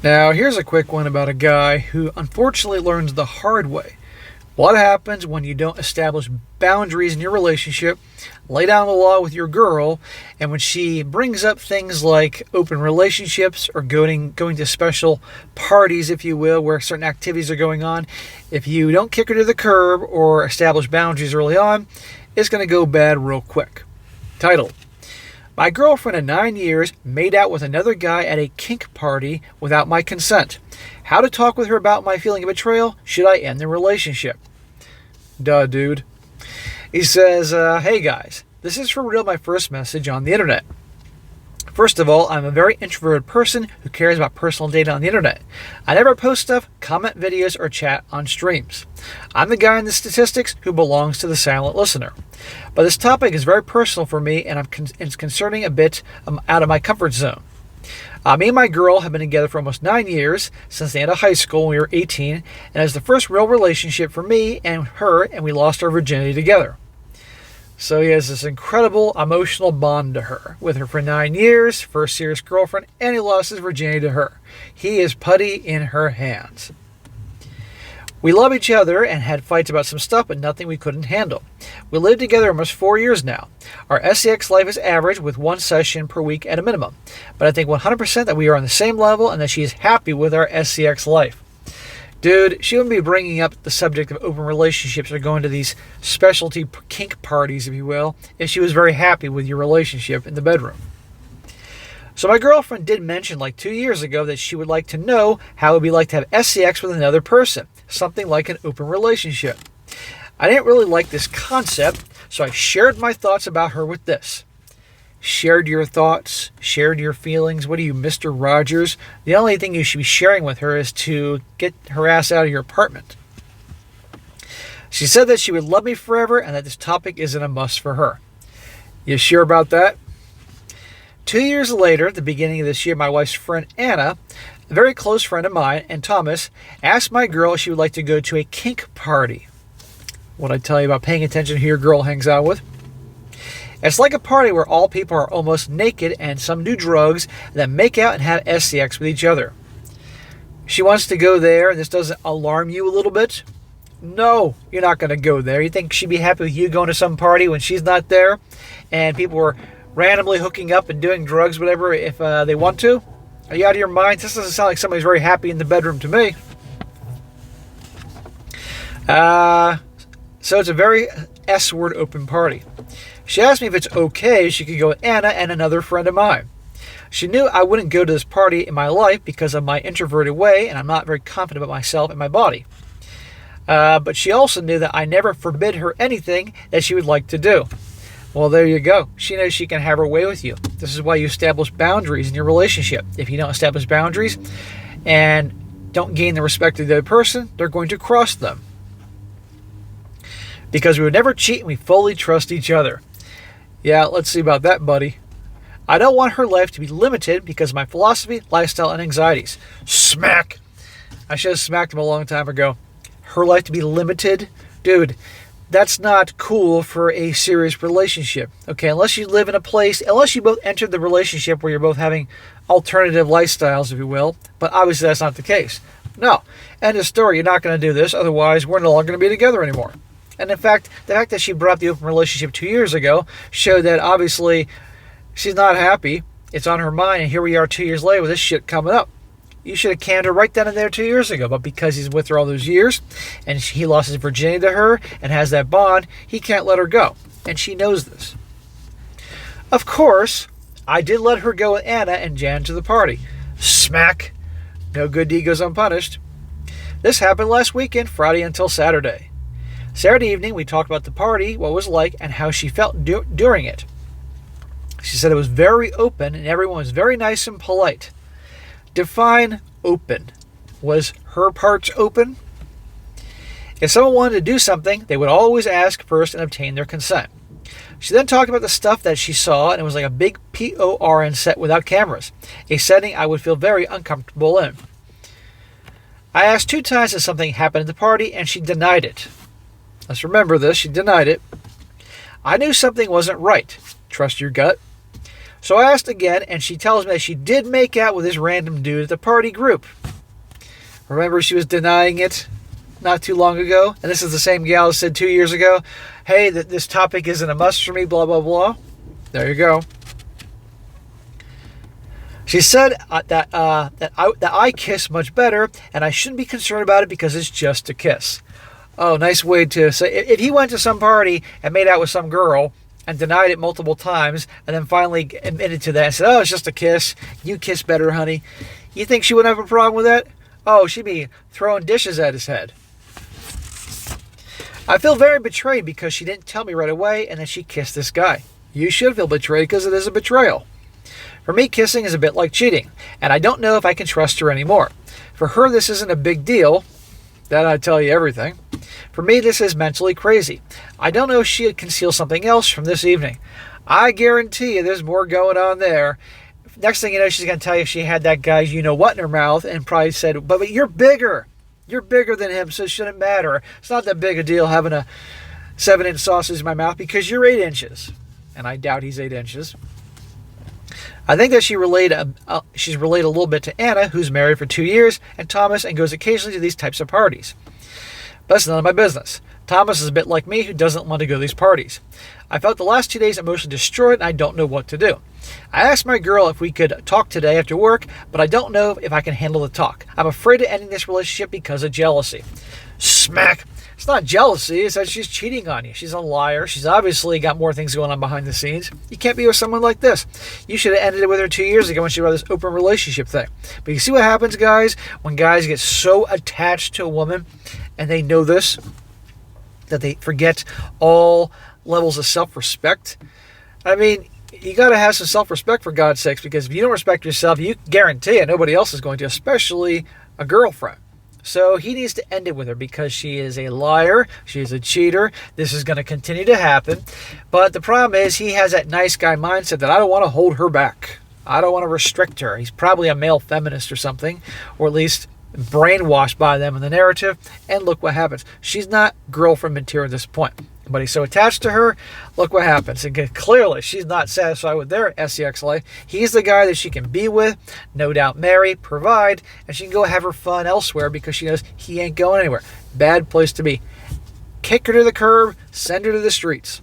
Now, here's a quick one about a guy who unfortunately learns the hard way. What happens when you don't establish boundaries in your relationship, lay down the law with your girl, and when she brings up things like open relationships or going to special parties, if you will, where certain activities are going on, if you don't kick her to the curb or establish boundaries early on, it's going to go bad real quick. Title: My girlfriend of 9 years made out with another guy at a kink party without my consent. How to talk with her about my feeling of betrayal? Should I end the relationship? Duh, dude. He says, hey guys, this is for real my first message on the internet. First of all, I'm a very introverted person who cares about personal data on the internet. I never post stuff, comment videos, or chat on streams. I'm the guy in the statistics who belongs to the silent listener. But this topic is very personal for me, and it's concerning a bit out of my comfort zone. Me and my girl have been together for almost 9 years, since the end of high school when we were 18, and it was the first real relationship for me and her, and we lost our virginity together. So he has this incredible emotional bond to her, with her for 9 years, first serious girlfriend, and he lost his virginity to her. He is putty in her hands. We love each other and had fights about some stuff, but nothing we couldn't handle. We lived together almost 4 years now. Our sex life is average with one session per week at a minimum. But I think 100% that we are on the same level and that she is happy with our sex life. Dude, she wouldn't be bringing up the subject of open relationships or going to these specialty kink parties, if you will, if she was very happy with your relationship in the bedroom. So my girlfriend did mention like 2 years ago that she would like to know how it would be like to have sex with another person, something like an open relationship. I didn't really like this concept, so I shared my thoughts about her with this. Shared your thoughts, shared your feelings. What are you, Mr. Rogers? The only thing you should be sharing with her is to get her ass out of your apartment. She said that she would love me forever and that this topic isn't a must for her. You sure about that? 2 years later, at the beginning of this year, my wife's friend Anna, a very close friend of mine, and Thomas, asked my girl if she would like to go to a kink party. What I tell you about paying attention to who your girl hangs out with? It's like a party where all people are almost naked and some do drugs, and then make out and have sex with each other. She wants to go there, and this doesn't alarm you a little bit? No, you're not going to go there. You think she'd be happy with you going to some party when she's not there, and people are randomly hooking up and doing drugs, whatever, if they want to? Are you out of your mind? This doesn't sound like somebody's very happy in the bedroom to me. So it's a very S-word open party. She asked me if it's okay she could go with Anna and another friend of mine. She knew I wouldn't go to this party in my life because of my introverted way, and I'm not very confident about myself and my body. But she also knew that I never forbid her anything that she would like to do. Well, there you go. She knows she can have her way with you. This is why you establish boundaries in your relationship. If you don't establish boundaries and don't gain the respect of the other person, they're going to cross them. Because we would never cheat and we fully trust each other. Yeah, let's see about that, buddy. I don't want her life to be limited because of my philosophy, lifestyle, and anxieties. Smack! I should have smacked him a long time ago. Her life to be limited? Dude, that's not cool for a serious relationship. Okay, unless you live in a place, unless you both entered the relationship where you're both having alternative lifestyles, if you will. But obviously that's not the case. No. End of story. You're not going to do this. Otherwise, we're no longer going to be together anymore. And in fact, the fact that she brought up the open relationship 2 years ago showed that obviously she's not happy. It's on her mind, and here we are 2 years later with this shit coming up. You should have canned her right then and there 2 years ago, but because he's with her all those years, and he lost his virginity to her, and has that bond, he can't let her go. And she knows this. Of course, I did let her go with Anna and Jan to the party. Smack! No good deed goes unpunished. This happened last weekend, Friday until Saturday. Saturday evening, we talked about the party, what it was like, and how she felt during it. She said it was very open, and everyone was very nice and polite. Define open. Was her parts open? If someone wanted to do something, they would always ask first and obtain their consent. She then talked about the stuff that she saw, and it was like a big PORN set without cameras, a setting I would feel very uncomfortable in. I asked 2 times if something happened at the party, and she denied it. Let's remember this, she denied it. I knew something wasn't right. Trust your gut. So I asked again, and she tells me that she did make out with this random dude at the party group. Remember, she was denying it not too long ago? And this is the same gal who said 2 years ago, hey, that this topic isn't a must for me, blah, blah, blah. There you go. She said that I kiss much better, and I shouldn't be concerned about it because it's just a kiss. Oh, nice way to say. If he went to some party and made out with some girl and denied it multiple times, and then finally admitted to that and said, oh, it's just a kiss. You kiss better, honey. You think she wouldn't have a problem with that? Oh, she'd be throwing dishes at his head. I feel very betrayed because she didn't tell me right away and then she kissed this guy. You should feel betrayed because it is a betrayal. For me, kissing is a bit like cheating, and I don't know if I can trust her anymore. For her, this isn't a big deal. That I tell you everything. For me, this is mentally crazy. I don't know if she had concealed something else from this evening. I guarantee you there's more going on there. Next thing you know, she's going to tell you she had that guy's you-know-what in her mouth and probably said, but you're bigger. You're bigger than him, so it shouldn't matter. It's not that big a deal having a 7-inch sausage in my mouth because you're 8 inches. And I doubt he's 8 inches. I think that she's related a little bit to Anna, who's married for 2 years, and Thomas, and goes occasionally to these types of parties. But that's none of my business. Thomas is a bit like me, who doesn't want to go to these parties. I felt the last 2 days emotionally destroyed, and I don't know what to do. I asked my girl if we could talk today after work, but I don't know if I can handle the talk. I'm afraid of ending this relationship because of jealousy. Smack! It's not jealousy, it's that she's cheating on you. She's a liar. She's obviously got more things going on behind the scenes. You can't be with someone like this. You should have ended it with her 2 years ago when she wrote this open relationship thing. But you see what happens, guys, when guys get so attached to a woman, and they know this, that they forget all levels of self-respect. I mean, you got to have some self-respect for God's sakes, because if you don't respect yourself, you guarantee it, nobody else is going to, especially a girlfriend. So he needs to end it with her because she is a liar. She is a cheater. This is going to continue to happen. But the problem is he has that nice guy mindset that I don't want to hold her back. I don't want to restrict her. He's probably a male feminist or something, or at least brainwashed by them in the narrative. And look what happens. She's not girlfriend material at this point. But he's so attached to her, look what happens. And clearly, she's not satisfied with their sex life. He's the guy that she can be with, no doubt marry, provide, and she can go have her fun elsewhere because she knows he ain't going anywhere. Bad place to be. Kick her to the curb, send her to the streets.